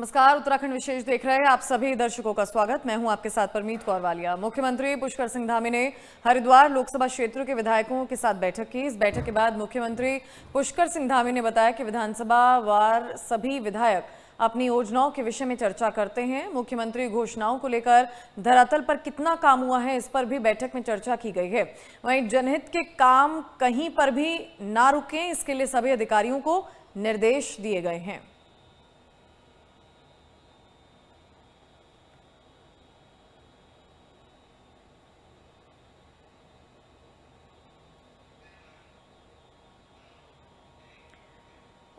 नमस्कार, उत्तराखंड विशेष देख रहे हैं आप सभी दर्शकों का स्वागत। मैं हूं आपके साथ परमीत कौर वालिया। मुख्यमंत्री पुष्कर सिंह धामी ने हरिद्वार लोकसभा क्षेत्र के विधायकों के साथ बैठक की। इस बैठक के बाद मुख्यमंत्री पुष्कर सिंह धामी ने बताया कि विधानसभा वार सभी विधायक अपनी योजनाओं के विषय में चर्चा करते हैं। मुख्यमंत्री घोषणाओं को लेकर धरातल पर कितना काम हुआ है, इस पर भी बैठक में चर्चा की गई है। वहीं जनहित के काम कहीं पर भी ना रुकें, इसके लिए सभी अधिकारियों को निर्देश दिए गए हैं।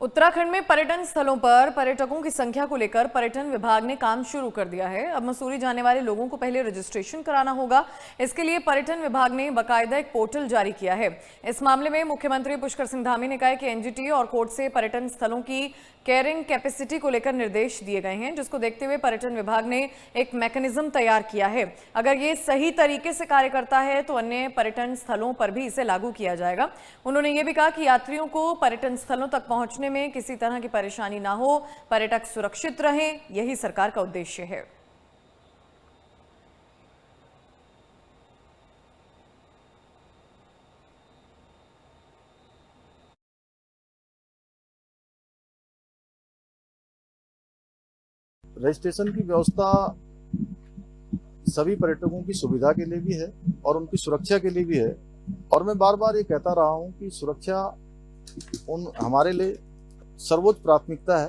उत्तराखंड में पर्यटन स्थलों पर पर्यटकों की संख्या को लेकर पर्यटन विभाग ने काम शुरू कर दिया है। अब मसूरी जाने वाले लोगों को पहले रजिस्ट्रेशन कराना होगा। इसके लिए पर्यटन विभाग ने बाकायदा एक पोर्टल जारी किया है। इस मामले में मुख्यमंत्री पुष्कर सिंह धामी ने कहा कि एनजीटी और कोर्ट से पर्यटन स्थलों की कैरिंग कैपेसिटी को लेकर निर्देश दिए गए हैं, जिसको देखते हुए पर्यटन विभाग ने एक मैकेनिज्म तैयार किया है। अगर ये सही तरीके से कार्य करता है तो अन्य पर्यटन स्थलों पर भी इसे लागू किया जाएगा। उन्होंने ये भी कहा कि यात्रियों को पर्यटन स्थलों तक पहुंचने में किसी तरह की परेशानी ना हो, पर्यटक सुरक्षित रहें, यही सरकार का उद्देश्य है। रजिस्ट्रेशन की व्यवस्था सभी पर्यटकों की सुविधा के लिए भी है और उनकी सुरक्षा के लिए भी है। और मैं बार बार ये कहता रहा हूं कि सुरक्षा हमारे लिए सर्वोच्च प्राथमिकता है।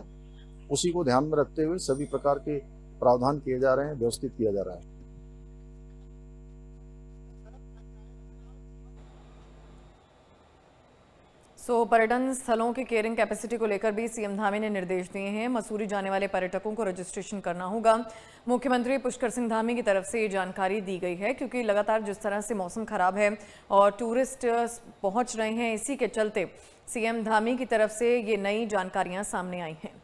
उसी को ध्यान में रखते हुए सभी प्रकार के प्रावधान किए जा रहे हैं, व्यवस्थित किया जा रहा है। पर्यटन स्थलों की केयरिंग कैपेसिटी को लेकर भी सीएम धामी ने निर्देश दिए हैं। मसूरी जाने वाले पर्यटकों को रजिस्ट्रेशन करना होगा। मुख्यमंत्री पुष्कर सिंह धामी की तरफ से ये जानकारी दी गई है, क्योंकि लगातार जिस तरह से मौसम खराब है और टूरिस्ट पहुंच रहे हैं, इसी के चलते सीएम धामी की तरफ से ये नई जानकारियां सामने आई हैं।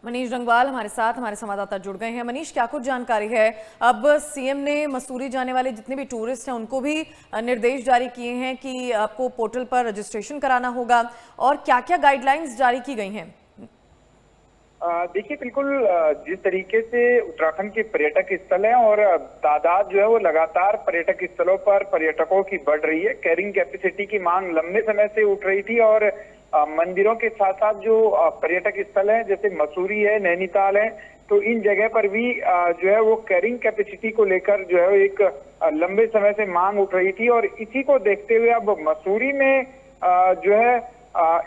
मनीष रंगवाल हमारे साथ, हमारे संवाददाता जुड़ गए हैं। मनीष, क्या कुछ जानकारी है? अब सीएम ने मसूरी जाने वाले जितने भी टूरिस्ट हैं उनको भी निर्देश जारी किए हैं कि आपको पोर्टल पर रजिस्ट्रेशन कराना होगा, और क्या क्या गाइडलाइंस जारी की गई हैं? देखिए, बिल्कुल जिस तरीके से उत्तराखंड के पर्यटक स्थल हैं और तादाद जो है वो लगातार पर्यटक स्थलों पर पर्यटकों की बढ़ रही है। कैरिंग कैपेसिटी की मांग लंबे समय से उठ रही थी और मंदिरों के साथ साथ जो पर्यटक स्थल हैं जैसे मसूरी है, नैनीताल है, तो इन जगह पर भी जो है वो कैरिंग कैपेसिटी को लेकर जो है एक लंबे समय से मांग उठ रही थी। और इसी को देखते हुए अब मसूरी में जो है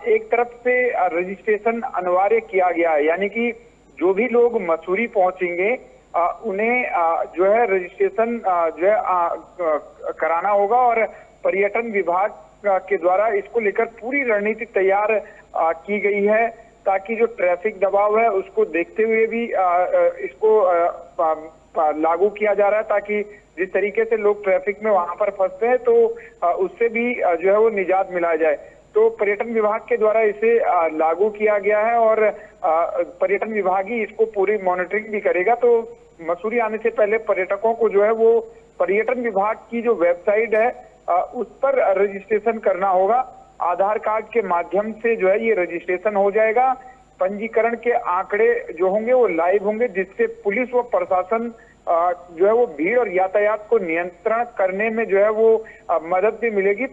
एक तरफ से रजिस्ट्रेशन अनिवार्य किया गया है, यानी कि जो भी लोग मसूरी पहुंचेंगे उन्हें जो है रजिस्ट्रेशन जो है कराना होगा। और पर्यटन विभाग के द्वारा इसको लेकर पूरी रणनीति तैयार की गई है, ताकि जो ट्रैफिक दबाव है उसको देखते हुए भी इसको लागू किया जा रहा है, ताकि जिस तरीके से लोग ट्रैफिक में वहां पर फंसते हैं तो उससे भी जो है वो निजात मिला जाए। तो पर्यटन विभाग के द्वारा इसे लागू किया गया है और पर्यटन विभाग ही इसको पूरी मॉनिटरिंग भी करेगा। तो मसूरी आने से पहले पर्यटकों को जो है वो पर्यटन विभाग की जो वेबसाइट है उस पर रजिस्ट्रेशन करना होगा। आधार कार्ड के माध्यम से जो है ये रजिस्ट्रेशन हो जाएगा। पंजीकरण के आंकड़े जो होंगे वो लाइव होंगे, जिससे पुलिस व प्रशासन जो है वो भीड़ और यातायात को नियंत्रण करने में जो है वो मदद भी मिलेगी।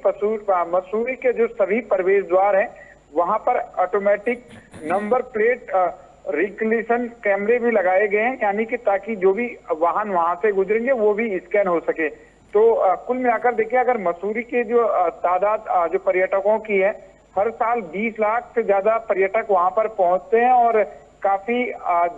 मसूरी के जो सभी प्रवेश द्वार हैं वहां पर ऑटोमेटिक नंबर प्लेट रिकग्निशन कैमरे भी लगाए गए हैं, यानी कि ताकि जो भी वाहन वहां से गुजरेंगे वो भी स्कैन हो सके। तो कुल मिलाकर देखिए, अगर मसूरी के जो तादाद जो पर्यटकों की है, हर साल 20 लाख से ज्यादा पर्यटक वहां पर पहुंचते हैं और काफी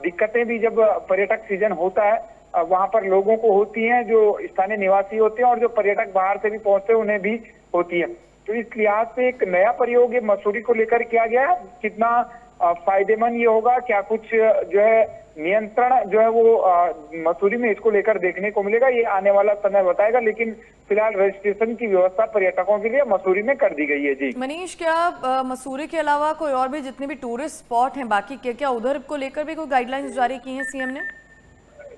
दिक्कतें भी जब पर्यटक सीजन होता है वहां पर लोगों को होती हैं, जो स्थानीय निवासी होते हैं और जो पर्यटक बाहर से भी पहुंचते हैं उन्हें भी होती है। तो इस लिहाज से एक नया प्रयोग ये मसूरी को लेकर किया गया है। कितना फायदेमंद ये होगा, क्या कुछ जो है नियंत्रण जो है वो मसूरी में इसको लेकर देखने को मिलेगा, ये आने वाला समय बताएगा। लेकिन फिलहाल रजिस्ट्रेशन की व्यवस्था पर्यटकों के लिए मसूरी में कर दी गई है। जी मनीष, क्या मसूरी के अलावा कोई और भी जितने भी टूरिस्ट स्पॉट हैं बाकी के, क्या उधर को लेकर भी कोई गाइडलाइंस जारी की हैं सीएम ने?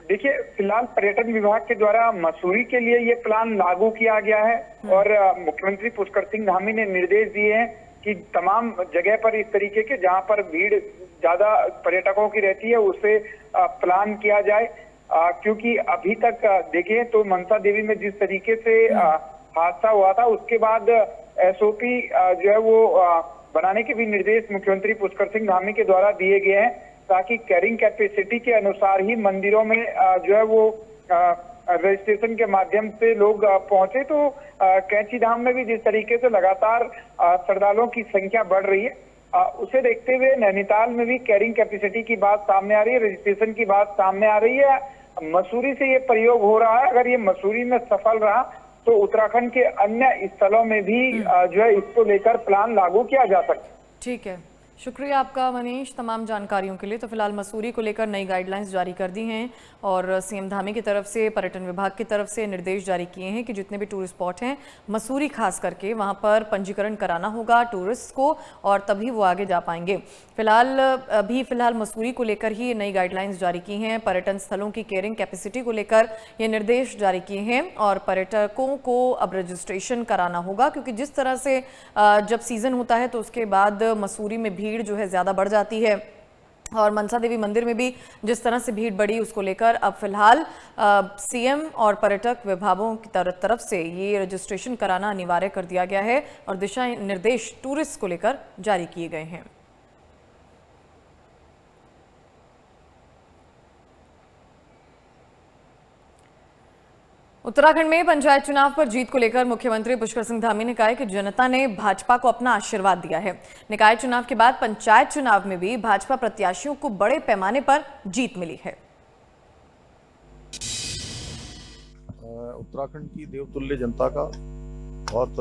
देखिए, फिलहाल पर्यटन विभाग के द्वारा मसूरी के लिए ये प्लान लागू किया गया है और मुख्यमंत्री पुष्कर सिंह धामी ने निर्देश दिए हैं कि तमाम जगह पर इस तरीके के जहां पर भीड़ ज्यादा पर्यटकों की रहती है उसे प्लान किया जाए, क्योंकि अभी तक देखें तो मनसा देवी में जिस तरीके से हादसा हुआ था उसके बाद एसओपी जो है वो बनाने के भी निर्देश मुख्यमंत्री पुष्कर सिंह धामी के द्वारा दिए गए हैं, ताकि कैरिंग कैपेसिटी के अनुसार ही मंदिरों में जो है वो रजिस्ट्रेशन के माध्यम से लोग पहुंचे। तो कैंची धाम में भी जिस तरीके से लगातार श्रद्धालुओं की संख्या बढ़ रही है, उसे देखते हुए नैनीताल में भी कैरिंग कैपेसिटी की बात सामने आ रही है, रजिस्ट्रेशन की बात सामने आ रही है। मसूरी से ये प्रयोग हो रहा है, अगर ये मसूरी में सफल रहा तो उत्तराखंड के अन्य स्थलों में भी जो है इसको लेकर प्लान लागू किया जा सकता है। ठीक है, शुक्रिया आपका मनीष तमाम जानकारियों के लिए। तो फिलहाल मसूरी को लेकर नई गाइडलाइंस जारी कर दी हैं और सीएम धामी की तरफ से पर्यटन विभाग की तरफ से निर्देश जारी किए हैं कि जितने भी टूरिस्ट स्पॉट हैं मसूरी खास करके वहां पर पंजीकरण कराना होगा टूरिस्ट को और तभी वो आगे जा पाएंगे। फिलहाल मसूरी को लेकर ही नई गाइडलाइंस जारी की हैं। पर्यटन स्थलों की कैरिंग कैपेसिटी को लेकर ये निर्देश जारी किए हैं और पर्यटकों को अब रजिस्ट्रेशन कराना होगा, क्योंकि जिस तरह से जब सीजन होता है तो उसके बाद मसूरी में भीड़ जो है ज्यादा बढ़ जाती है और मनसा देवी मंदिर में भी जिस तरह से भीड़ बढ़ी उसको लेकर अब फिलहाल सीएम और पर्यटक विभागों की तरफ से ये रजिस्ट्रेशन कराना अनिवार्य कर दिया गया है और दिशा निर्देश टूरिस्ट को लेकर जारी किए गए हैं। उत्तराखंड में पंचायत चुनाव पर जीत को लेकर मुख्यमंत्री पुष्कर सिंह धामी ने कहा है कि जनता ने भाजपा को अपना आशीर्वाद दिया है। निकाय चुनाव के बाद पंचायत चुनाव में भी भाजपा प्रत्याशियों को बड़े पैमाने पर जीत मिली है। उत्तराखंड की देवतुल्य जनता का बहुत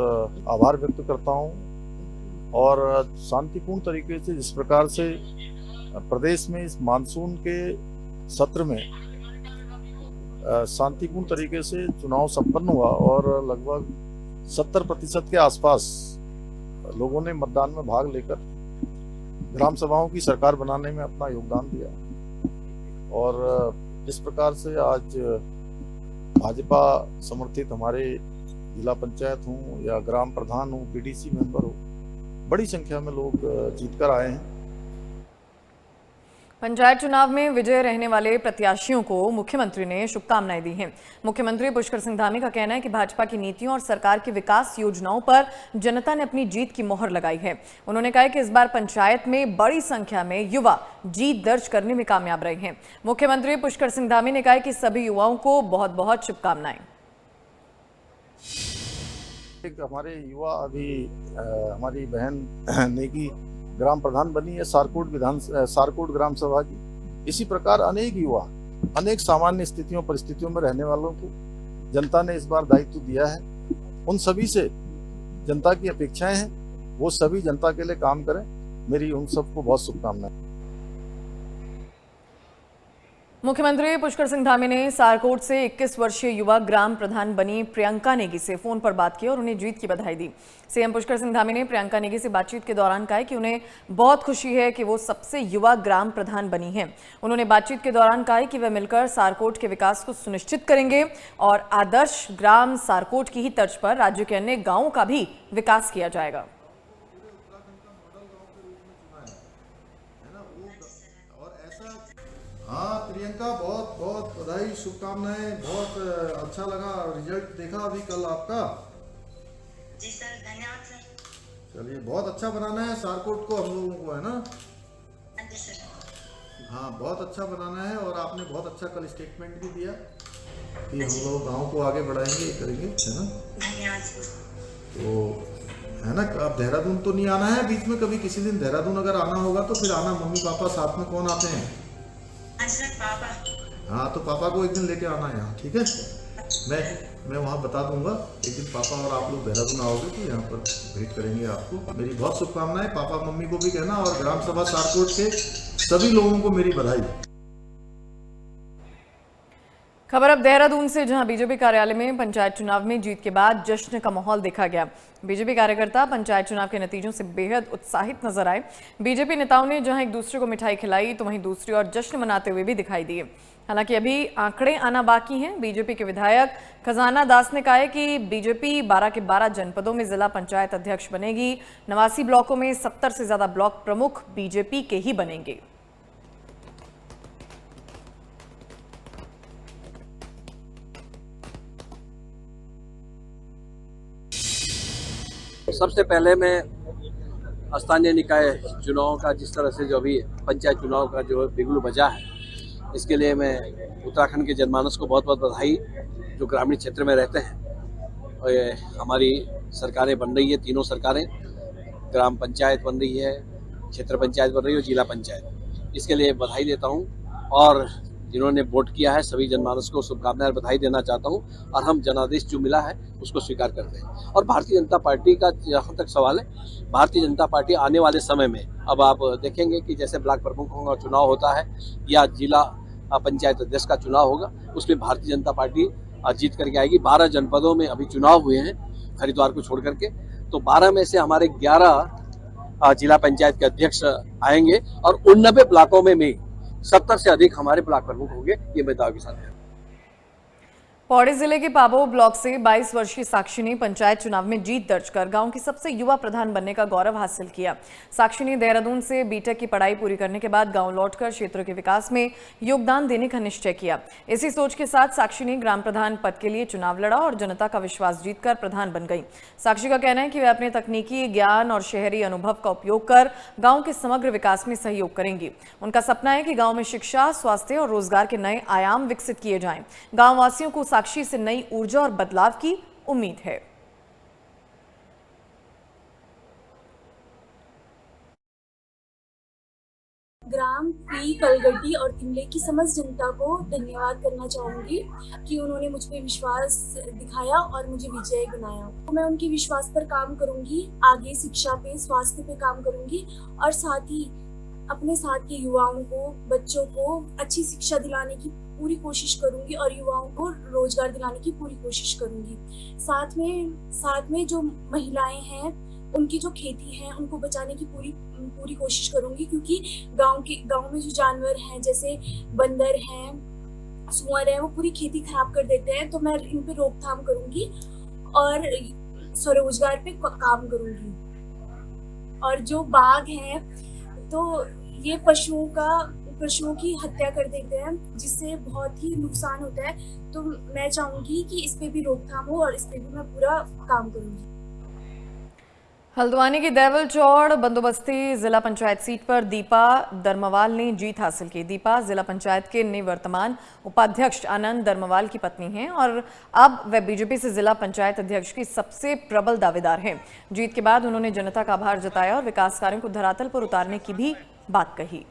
आभार व्यक्त करता हूं और शांतिपूर्ण तरीके से जिस प्रकार से प्रदेश में इस मानसून के सत्र में शांतिपूर्ण तरीके से चुनाव संपन्न हुआ और लगभग 70% के आसपास लोगों ने मतदान में भाग लेकर ग्राम सभाओं की सरकार बनाने में अपना योगदान दिया। और जिस प्रकार से आज भाजपा समर्थित हमारे जिला पंचायत हो या ग्राम प्रधान हो, पीडीसी मेंबर हो, बड़ी संख्या में लोग जीतकर आए हैं। पंचायत चुनाव में विजय रहने वाले प्रत्याशियों को मुख्यमंत्री ने शुभकामनाएं दी हैं। मुख्यमंत्री पुष्कर सिंह धामी का कहना है कि भाजपा की नीतियों और सरकार की विकास योजनाओं पर जनता ने अपनी जीत की मोहर लगाई है। उन्होंने कहा कि इस बार पंचायत में बड़ी संख्या में युवा जीत दर्ज करने में कामयाब रहे हैं। मुख्यमंत्री पुष्कर सिंह धामी ने कहा कि सभी युवाओं को बहुत बहुत शुभकामनाएं। हमारे युवा अभी हमारी बहन नेगी ग्राम प्रधान बनी है सारकोट ग्राम सभा की। इसी प्रकार अनेक युवा अनेक सामान्य स्थितियों परिस्थितियों में रहने वालों को जनता ने इस बार दायित्व दिया है। उन सभी से जनता की अपेक्षाएं हैं वो सभी जनता के लिए काम करें। मेरी उन सबको बहुत शुभकामनाएं। मुख्यमंत्री पुष्कर सिंह धामी ने सारकोट से 21 वर्षीय युवा ग्राम प्रधान बनी प्रियंका नेगी से फोन पर बात की और उन्हें जीत की बधाई दी। सीएम पुष्कर सिंह धामी ने प्रियंका नेगी से बातचीत के दौरान कहा कि उन्हें बहुत खुशी है कि वो सबसे युवा ग्राम प्रधान बनी हैं। उन्होंने बातचीत के दौरान कहा कि वे मिलकर सारकोट के विकास को सुनिश्चित करेंगे और आदर्श ग्राम सारकोट की ही तर्ज पर राज्य के अन्य गाँवों का भी विकास किया जाएगा। हाँ प्रियंका, बहुत बहुत बधाई, शुभकामनाएं। बहुत अच्छा लगा रिजल्ट देखा अभी कल आपका। जी सर, धन्यवाद सर। चलिए, बहुत अच्छा बनाना है सारकोट को हम लोगों को, है ना? जी सर। हाँ, बहुत अच्छा बनाना है और आपने बहुत अच्छा कल स्टेटमेंट भी दिया कि हम लोग गाँव को आगे बढ़ाएंगे, करेंगे, है ना? धन्यवाद सर। तो है ना, अब देहरादून तो नहीं आना है बीच में कभी? किसी दिन देहरादून अगर आना होगा तो फिर आना। मम्मी पापा साथ में कौन आते हैं? सर पापा। हाँ, तो पापा को एक दिन लेके आना है यहाँ, ठीक है? मैं वहाँ बता दूंगा। एक दिन पापा और आप लोग देहरादून आओगे तो यहाँ पर भेंट करेंगे आपको। मेरी बहुत शुभकामनाएं। पापा मम्मी को भी कहना और ग्राम सभा सारकोट के सभी लोगों को मेरी बधाई। खबर अब देहरादून से, जहां बीजेपी कार्यालय में पंचायत चुनाव में जीत के बाद जश्न का माहौल देखा गया। बीजेपी कार्यकर्ता पंचायत चुनाव के नतीजों से बेहद उत्साहित नजर आए। बीजेपी नेताओं ने जहां एक दूसरे को मिठाई खिलाई, तो वहीं दूसरी ओर जश्न मनाते हुए भी दिखाई दिए। हालांकि अभी आंकड़े आना बाकी हैं। बीजेपी के विधायक खजाना दास ने कहा है कि बीजेपी 12 के 12 जनपदों में जिला पंचायत अध्यक्ष बनेगी। 89 ब्लॉकों में 70 से ज्यादा ब्लॉक प्रमुख बीजेपी के ही बनेंगे। सबसे पहले मैं स्थानीय निकाय चुनाव का जिस तरह से जो अभी पंचायत चुनाव का जो बिगुल बजा है, इसके लिए मैं उत्तराखंड के जनमानस को बहुत बहुत बधाई, जो ग्रामीण क्षेत्र में रहते हैं। और ये हमारी सरकारें बन रही है, तीनों सरकारें, ग्राम पंचायत बन रही है, क्षेत्र पंचायत बन रही है और जिला पंचायत, इसके लिए बधाई देता हूँ। और जिन्होंने वोट किया है सभी जनमानस को शुभकामनाएं बधाई देना चाहता हूं। और हम जनादेश जो मिला है उसको स्वीकार करते हैं। और भारतीय जनता पार्टी का जहां तक सवाल है, भारतीय जनता पार्टी आने वाले समय में, अब आप देखेंगे कि जैसे ब्लॉक प्रमुखों का चुनाव होता है या जिला पंचायत अध्यक्ष का चुनाव होगा, उसमें भारतीय जनता पार्टी जीत करके आएगी। 12 जनपदों में अभी चुनाव हुए हैं हरिद्वार को छोड़ करके, तो 12 में से हमारे 11 जिला पंचायत के अध्यक्ष आएंगे और 89 ब्लॉकों में 70 से अधिक हमारे ब्लॉक प्रमुख होंगे, ये मैं दावे के साथ है। पौड़ी जिले के पाबो ब्लॉक से 22 वर्षीय साक्षी ने पंचायत चुनाव में जीत दर्ज कर गांव की सबसे युवा प्रधान बनने का गौरव हासिल किया। साक्षी ने देहरादून से बीटेक की पढ़ाई पूरी करने के बाद गांव लौटकर क्षेत्र के विकास में योगदान देने का निश्चय किया। इसी सोच के साथ साक्षी ने ग्राम प्रधान पद के लिए चुनाव लड़ा और जनता का विश्वास जीतकर प्रधान बन गई। साक्षी का कहना है कि वे अपने तकनीकी ज्ञान और शहरी अनुभव का उपयोग कर गाँव के समग्र विकास में सहयोग करेंगी। उनका सपना है कि गाँव में शिक्षा, स्वास्थ्य और रोजगार के नए आयाम विकसित किए जाएं। गाँव वासियों को साक्षी से नई ऊर्जा और बदलाव की उम्मीद है। ग्राम पी कलगड्डी और तिमले की समस्त जनता को धन्यवाद करना चाहूँगी कि उन्होंने मुझ पर विश्वास दिखाया और मुझे विजयी बनाया। तो मैं उनके विश्वास पर काम करूँगी, आगे शिक्षा पे, स्वास्थ्य पे काम करूँगी और साथ ही अपने साथ के युवाओं को, बच्चों को अच्छी शिक्षा दिलाने की पूरी कोशिश करूँगी और युवाओं को रोजगार दिलाने की पूरी कोशिश करूँगी। साथ में जो महिलाएं हैं, उनकी जो खेती है उनको बचाने की पूरी कोशिश करूंगी, क्योंकि गांव में जो जानवर हैं जैसे बंदर हैं, सुअर हैं, वो पूरी खेती खराब कर देते हैं। तो मैं इन पे रोकथाम करूंगी और स्वरोजगार पे काम करूंगी। और जो बाघ हैं तो ये पशुओं की हत्या कर देते हैं, जिससे बहुत ही नुकसान होता है। तो मैं चाहूंगी कि इस पे भी रोकथाम हो और इस पे भी मैं पूरा काम करूंगी। हल्द्वानी की देवल चौड़ बंदोबस्ती जिला पंचायत सीट पर दीपा दर्मवाल ने जीत हासिल की। दीपा जिला पंचायत के निवर्तमान उपाध्यक्ष आनंद दर्मवाल की पत्नी हैं और अब वे बीजेपी से जिला पंचायत अध्यक्ष की सबसे प्रबल दावेदार हैं। जीत के बाद उन्होंने जनता का आभार जताया और विकास कार्यों को धरातल पर उतारने की भी बात कही।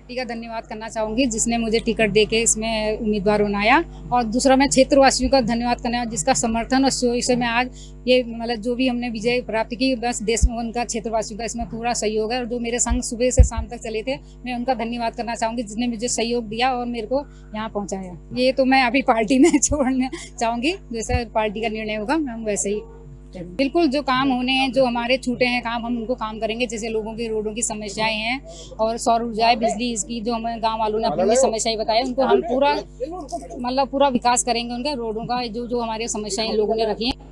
का धन्यवाद करना चाहूँगी जिसने मुझे टिकट देके इसमें उम्मीदवार बनाया, और दूसरा मैं क्षेत्रवासियों का धन्यवाद करना जिसका समर्थन और से मैं आज ये मतलब जो भी हमने विजय प्राप्त की, बस देश में उनका, क्षेत्रवासियों का इसमें पूरा सहयोग है। और जो मेरे संग सुबह से शाम तक चले थे, मैं उनका धन्यवाद करना चाहूँगी जिसने मुझे सहयोग दिया और मेरे को यहाँ पहुँचाया। ये तो मैं अभी पार्टी में छोड़ना चाहूँगी, जैसा पार्टी का निर्णय होगा हम वैसे ही बिल्कुल जो काम होने हैं, जो हमारे छूटे हैं काम, हम उनको काम करेंगे। जैसे लोगों की रोडों की समस्याएं हैं और सौर ऊर्जा, बिजली, इसकी जो हमें गांव वालों ने अपनी समस्याएं बताई, उनको हम पूरा विकास करेंगे। उनका रोडों का जो हमारी समस्याएं लोगों ने रखी हैं।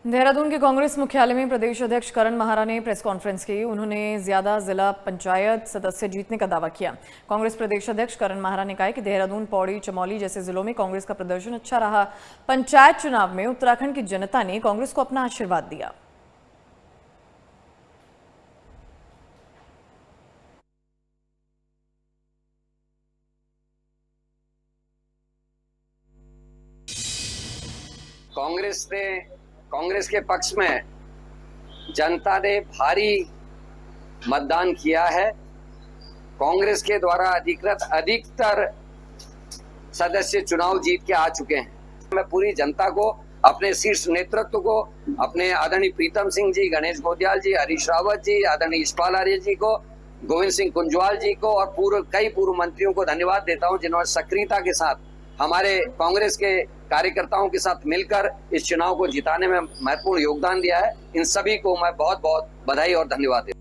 देहरादून के कांग्रेस मुख्यालय में प्रदेश अध्यक्ष करण महारा ने प्रेस कॉन्फ्रेंस की। उन्होंने ज्यादा जिला पंचायत सदस्य जीतने का दावा किया। कांग्रेस प्रदेश अध्यक्ष करण महारा ने कहा कि देहरादून, पौड़ी, चमोली जैसे जिलों में कांग्रेस का प्रदर्शन अच्छा रहा। पंचायत चुनाव में उत्तराखंड की जनता ने कांग्रेस को अपना आशीर्वाद दिया। कांग्रेस के पक्ष में जनता ने भारी मतदान किया है। कांग्रेस के द्वारा अधिकतर सदस्य चुनाव जीत के आ चुके हैं। मैं पूरी जनता को अपने शीर्ष नेतृत्व को, अपने आदरणीय प्रीतम सिंह जी, गणेश गोदियाल जी, हरीश रावत जी, आदरणीय यशपाल आर्य जी को, गोविंद सिंह कुंजवाल जी को और कई पूर्व मंत्रियों को धन्यवाद देता हूं, जिन्होंने सक्रियता के साथ हमारे कांग्रेस के कार्यकर्ताओं के साथ मिलकर इस चुनाव को जिताने में महत्वपूर्ण योगदान दिया है। इन सभी को मैं बहुत बहुत बधाई और धन्यवाद देता हूं।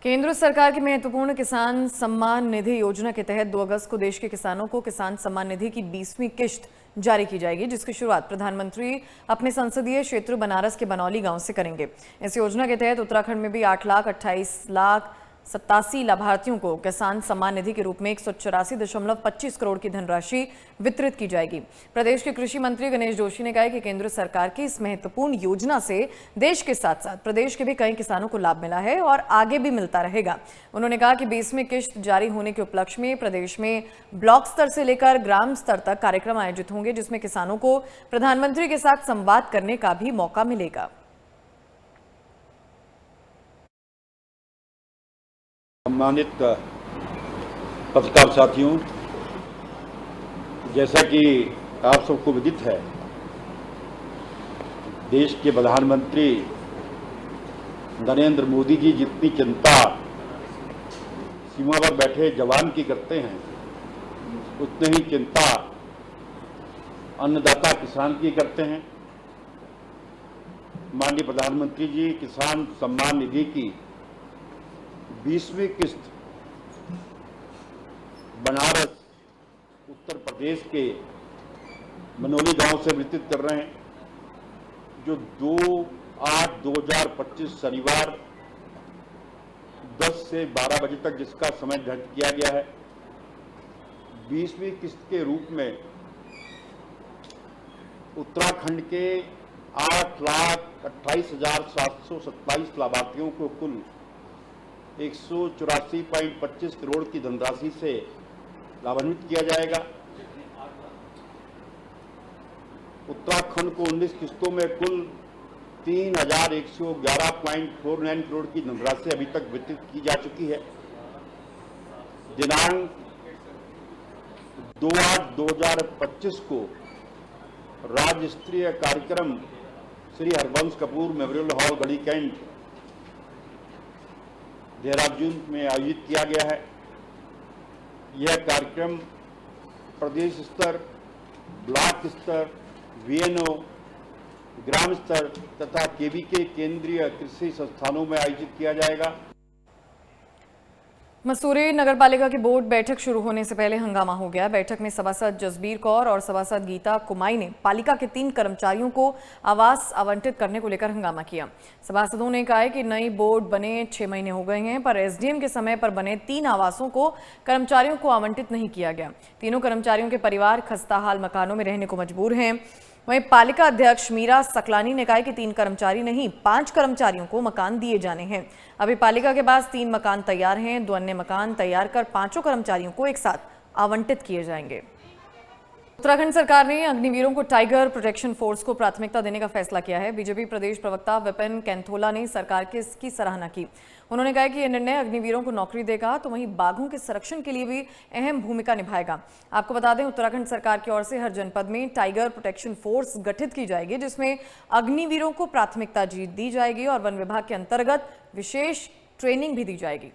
केंद्र सरकार की महत्वपूर्ण किसान सम्मान निधि योजना के तहत 2 अगस्त को देश के किसानों को किसान सम्मान निधि की 20वीं किश्त जारी की जाएगी, जिसकी शुरुआत प्रधानमंत्री अपने संसदीय क्षेत्र बनारस के बनौली गांव से करेंगे। इस योजना के तहत उत्तराखंड में भी 8,28,87 लाभार्थियों को किसान सम्मान निधि के रूप में 184.25 करोड़ की धनराशि वितरित की जाएगी। प्रदेश के कृषि मंत्री गणेश जोशी ने कहा कि केंद्र सरकार की इस महत्वपूर्ण योजना से देश के साथ साथ प्रदेश के भी कई किसानों को लाभ मिला है और आगे भी मिलता रहेगा। उन्होंने कहा कि 20वीं किश्त जारी होने के उपलक्ष्य में प्रदेश में ब्लॉक स्तर से लेकर ग्राम स्तर तक कार्यक्रम आयोजित होंगे, जिसमें किसानों को प्रधानमंत्री के साथ संवाद करने का भी मौका मिलेगा। सम्मानित पत्रकार साथियों, जैसा कि आप सबको विदित है, देश के प्रधानमंत्री नरेंद्र मोदी जी जितनी चिंता सीमा पर बैठे जवान की करते हैं, उतनी ही चिंता अन्नदाता किसान की करते हैं। माननीय प्रधानमंत्री जी किसान सम्मान निधि की 20वीं किस्त बनारस उत्तर प्रदेश के मनोली गांव से वितरित कर रहे हैं, जो 2/8/2025 शनिवार 10 से 12 बजे तक जिसका समय निर्धारित किया गया है। 20वीं किस्त के रूप में उत्तराखंड के 8,28,727 लाभार्थियों को कुल 184.25 करोड़ की धनराशि से लाभान्वित किया जाएगा। उत्तराखंड को 19 किस्तों में कुल 3,111.49 करोड़ की धनराशि अभी तक वितरित की जा चुकी है। दिनांक 2/8/2025 को राज्य स्तरीय कार्यक्रम श्री हरवंश कपूर मेमोरियल हॉल गढ़ी कैंट देहरादून में आयोजित किया गया है। यह कार्यक्रम प्रदेश स्तर, ब्लॉक स्तर, वीएनओ, ग्राम स्तर तथा केवीके केंद्रीय कृषि संस्थानों में आयोजित किया जाएगा। मसूरी नगरपालिका की बोर्ड बैठक शुरू होने से पहले हंगामा हो गया। बैठक में सभासद जसबीर कौर और सभासद गीता कुमाई ने पालिका के 3 कर्मचारियों को आवास आवंटित करने को लेकर हंगामा किया। सभासदों ने कहा कि नई बोर्ड बने 6 महीने हो गए हैं, पर एसडीएम के समय पर बने 3 आवासों को कर्मचारियों को आवंटित नहीं किया गया। तीनों कर्मचारियों के परिवार खस्ताहाल मकानों में रहने को मजबूर हैं। वहीं पालिका अध्यक्ष मीरा सकलानी ने कहा कि 3 कर्मचारी नहीं 5 कर्मचारियों को मकान दिए जाने हैं। अभी पालिका के पास 3 मकान तैयार हैं, 2 अन्य मकान तैयार कर 5 कर्मचारियों को एक साथ आवंटित किए जाएंगे। उत्तराखंड सरकार ने अग्निवीरों को टाइगर प्रोटेक्शन फोर्स को प्राथमिकता देने का फैसला किया है। बीजेपी प्रदेश प्रवक्ता विपिन कैंथोला ने सरकार की इसकी सराहना की। उन्होंने कहा कि यह निर्णय अग्निवीरों को नौकरी देगा तो वहीं बाघों के संरक्षण के लिए भी अहम भूमिका निभाएगा। आपको बता दें, उत्तराखंड सरकार की ओर से हर जनपद में टाइगर प्रोटेक्शन फोर्स गठित की जाएगी, जिसमें अग्निवीरों को प्राथमिकता दी जाएगी और वन विभाग के अंतर्गत विशेष ट्रेनिंग भी दी जाएगी।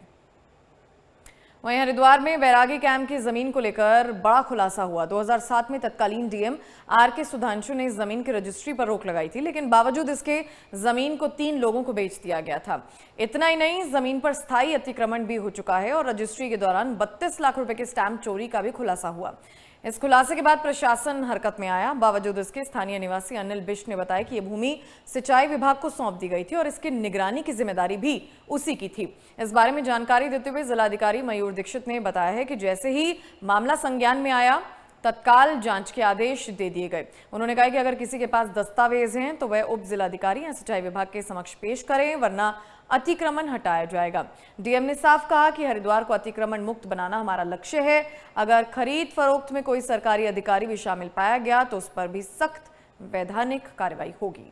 वहीं हरिद्वार में बैरागी कैंप की जमीन को लेकर बड़ा खुलासा हुआ। 2007 में तत्कालीन डीएम आर.के. सुधांशु ने इस जमीन की रजिस्ट्री पर रोक लगाई थी, लेकिन बावजूद इसके जमीन को 3 लोगों को बेच दिया गया था। इतना ही नहीं, जमीन पर स्थायी अतिक्रमण भी हो चुका है और रजिस्ट्री के दौरान 32 लाख रुपए के स्टैंप चोरी का भी खुलासा हुआ। इस खुलासे के बाद प्रशासन हरकत में आया। बावजूद इसके स्थानीय निवासी अनिल बिष्ट ने बताया कि यह भूमि सिंचाई विभाग को सौंप दी गई थी और इसकी निगरानी की जिम्मेदारी भी उसी की थी। इस बारे में जानकारी देते हुए जिलाधिकारी मयूर दीक्षित ने बताया है कि जैसे ही मामला संज्ञान में आया, तत्काल जांच के आदेश दे दिए गए। उन्होंने कहा कि अगर किसी के पास दस्तावेज हैं तो वह उप जिलाधिकारी या सिंचाई विभाग के समक्ष पेश करें, वरना अतिक्रमण हटाया जाएगा। डीएम ने साफ कहा कि हरिद्वार को अतिक्रमण मुक्त बनाना हमारा लक्ष्य है। अगर खरीद फरोख्त में कोई सरकारी अधिकारी भी शामिल पाया गया तो उस पर भी सख्त वैधानिक कार्रवाई होगी।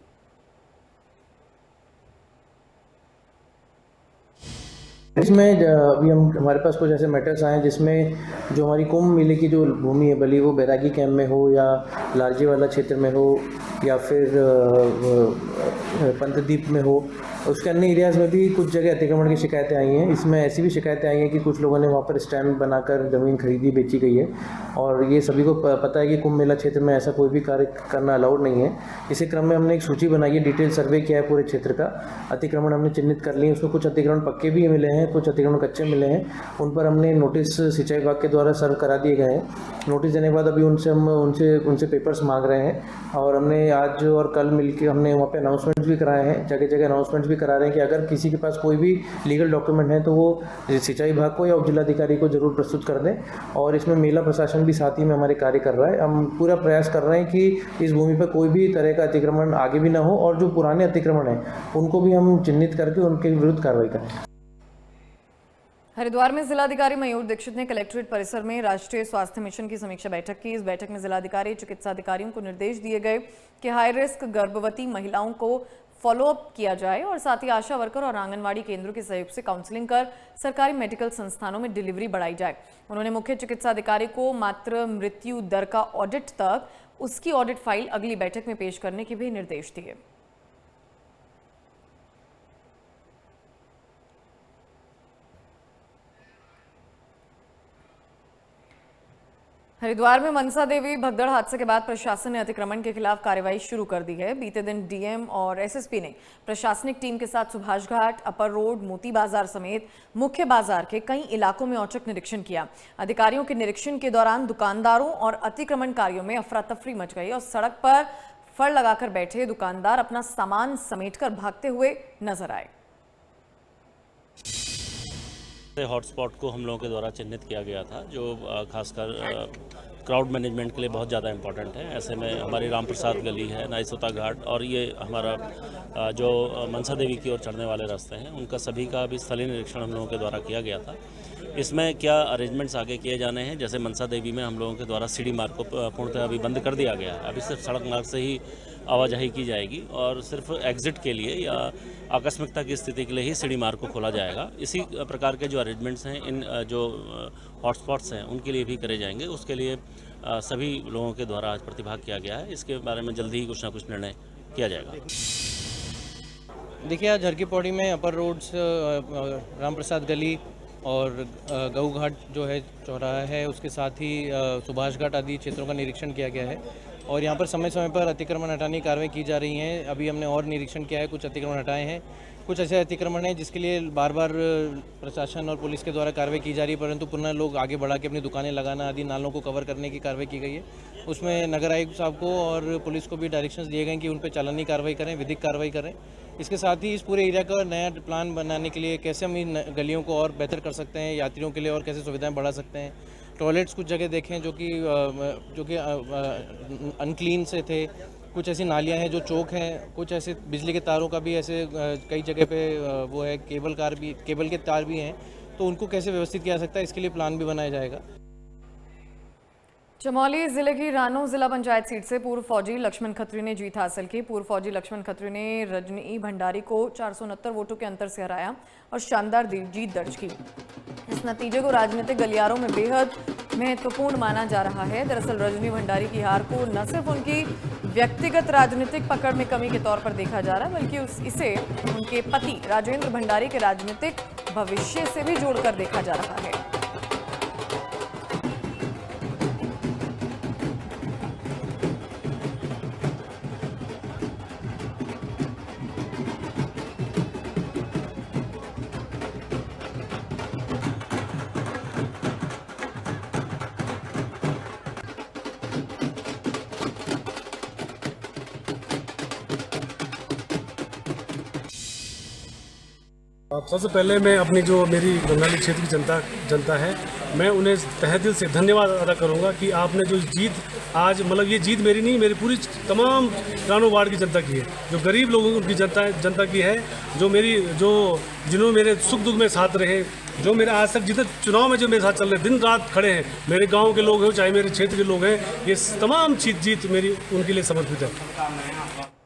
इसमें अभी हमारे पास कुछ ऐसे मैटर्स आए हैं जिसमें जो हमारी कुंभ मेले की जो भूमि है, भले वो बैरागी कैंप में हो या लालजी वाला क्षेत्र में हो या फिर पंतद्वीप में हो, उसके अन्य एरियाज़ में भी कुछ जगह अतिक्रमण की शिकायतें आई हैं। इसमें ऐसी भी शिकायतें आई हैं कि कुछ लोगों ने वहाँ पर स्टैंड बनाकर ज़मीन खरीदी बेची गई है, और ये सभी को पता है कि कुंभ मेला क्षेत्र में ऐसा कोई भी कार्य करना अलाउड नहीं है। इसी क्रम में हमने एक सूची बनाई है, डिटेल सर्वे किया है पूरे क्षेत्र का, अतिक्रमण हमने चिन्हित कर लिए। उसमें कुछ अतिक्रमण पक्के भी मिले हैं, कुछ अतिक्रमण कच्चे मिले हैं। उन पर हमने नोटिस सिंचाई विभाग के द्वारा सर्व करा दिए गए हैं। नोटिस देने के बाद अभी उनसे पेपर्स मांग रहे हैं, और हमने आज और कल मिलकर हमने वहाँ पे अनाउंसमेंट्स भी कराए हैं, जगह जगह अनाउंसमेंट्स भी करा रहे हैं कि अगर किसी के पास कोई भी लीगल डॉक्यूमेंट है तो वो सिंचाई विभाग को या उप जिलाधिकारी को जरूर प्रस्तुत कर दें। और इसमें मेला प्रशासन भी साथ ही में हमारे कार्य कर रहा है। हम पूरा प्रयास कर रहे हैं कि इस भूमि पर कोई भी तरह का अतिक्रमण आगे भी ना हो, और जो पुराने अतिक्रमण हैं उनको भी हम चिन्हित करके उनके विरुद्ध कार्रवाई करें। हरिद्वार में जिलाधिकारी मयूर दीक्षित ने कलेक्ट्रेट परिसर में राष्ट्रीय स्वास्थ्य मिशन की समीक्षा बैठक की। इस बैठक में जिलाधिकारी चिकित्सा अधिकारियों को निर्देश दिए गए कि हाई रिस्क गर्भवती महिलाओं को फॉलोअप किया जाए, और साथ ही आशा वर्कर और आंगनवाड़ी केंद्रों के सहयोग से काउंसलिंग कर सरकारी मेडिकल संस्थानों में डिलीवरी बढ़ाई जाए। उन्होंने मुख्य चिकित्सा अधिकारी को मातृ मृत्यु दर का ऑडिट तक उसकी ऑडिट फाइल अगली बैठक में पेश करने के भी निर्देश दिए। हरिद्वार में मनसा देवी भगदड़ हादसे के बाद प्रशासन ने अतिक्रमण के खिलाफ कार्रवाई शुरू कर दी है। बीते दिन डीएम और एसएसपी ने प्रशासनिक टीम के साथ सुभाष घाट, अपर रोड, मोती बाजार समेत मुख्य बाजार के कई इलाकों में औचक निरीक्षण किया। अधिकारियों के निरीक्षण के दौरान दुकानदारों और अतिक्रमणकारियों में अफरा तफरी मच गई और सड़क पर फड़ लगाकर बैठे दुकानदार अपना सामान समेटकर भागते हुए नजर आए। हॉटस्पॉट को हम लोगों के द्वारा चिन्हित किया गया था, जो खासकर क्राउड मैनेजमेंट के लिए बहुत ज़्यादा इम्पोर्टेंट है। ऐसे में हमारी राम प्रसाद गली है, नाइसोता घाट, और ये हमारा जो मनसा देवी की ओर चढ़ने वाले रास्ते हैं, उनका सभी का भी स्थलीय निरीक्षण हम लोगों के द्वारा किया गया था। इसमें क्या अरेंजमेंट्स आगे किए जाने हैं, जैसे मनसा देवी में हम लोगों के द्वारा सीढ़ी मार्ग को पूर्णतः अभी बंद कर दिया गया है। अभी सिर्फ सड़क मार्ग से ही आवाजाही की जाएगी, और सिर्फ एग्जिट के लिए या आकस्मिकता की स्थिति के लिए ही सीढ़ी मार्ग को खोला जाएगा। इसी प्रकार के जो अरेंजमेंट्स हैं इन जो हॉटस्पॉट्स हैं उनके लिए भी करे जाएंगे। उसके लिए सभी लोगों के द्वारा आज प्रतिभाग किया गया है। इसके बारे में जल्दी ही कुछ ना कुछ निर्णय किया जाएगा। देखिए, आज झरकी पौड़ी में अपर रोड्स, राम प्रसाद गली और गऊ घाट जो है चौराहा है, उसके साथ ही सुभाष घाट आदि क्षेत्रों का निरीक्षण किया गया है, और यहाँ पर समय समय पर अतिक्रमण हटाने की कार्रवाई की जा रही है। अभी हमने और निरीक्षण किया है, कुछ अतिक्रमण हटाए हैं, कुछ ऐसे अतिक्रमण हैं जिसके लिए बार बार प्रशासन और पुलिस के द्वारा कार्रवाई की जा रही है, परंतु पुनः लोग आगे बढ़ा के अपनी दुकानें लगाना आदि नालों को कवर करने की कार्रवाई की गई है। उसमें नगर आयुक्त साहब को और पुलिस को भी डायरेक्शंस दिए गए कि उन पर चालानी कार्रवाई करें, विधिक कार्रवाई करें। इसके साथ ही इस पूरे एरिया का नया प्लान बनाने के लिए कैसे हम इन गलियों को और बेहतर कर सकते हैं, यात्रियों के लिए और कैसे सुविधाएं बढ़ा सकते हैं। टॉयलेट्स कुछ जगह देखें जो कि अनक्लीन से थे, कुछ ऐसी नालियां हैं जो चौक हैं, कुछ ऐसे बिजली के तारों का भी ऐसे कई जगह पे वो है, केबल के तार भी हैं, तो उनको कैसे व्यवस्थित किया जा सकता है, इसके लिए प्लान भी बनाया जाएगा। चमोली जिले की रानो जिला पंचायत सीट से पूर्व फौजी लक्ष्मण खत्री ने जीत हासिल की। पूर्व फौजी लक्ष्मण खत्री ने रजनी भंडारी को 469 वोटों के अंतर से हराया और शानदार जीत दर्ज की। इस नतीजे को राजनीतिक गलियारों में बेहद महत्वपूर्ण माना जा रहा है। दरअसल रजनी भंडारी की हार को न सिर्फ उनकी व्यक्तिगत राजनीतिक पकड़ में कमी के तौर पर देखा जा रहा है, बल्कि इसे उनके पति राजेंद्र भंडारी के राजनीतिक भविष्य से भी जोड़कर देखा जा रहा है। सबसे पहले मैं अपनी जो मेरी बंगाली क्षेत्र की जनता है, मैं उन्हें तहे दिल से धन्यवाद अदा करूंगा कि आपने जो जीत आज, मतलब ये जीत मेरी नहीं, मेरी पूरी तमाम रानो वार्ड की जनता की है, जो गरीब लोगों की जनता की है, जिन्होंने मेरे सुख दुख में साथ रहे, जो मेरे आज तक जितने चुनाव में जो मेरे साथ चल रहे, दिन रात खड़े हैं, मेरे गाँव के लोग हैं चाहे मेरे क्षेत्र के लोग हैं, ये तमाम जीत मेरी उनके लिए समर्पित है।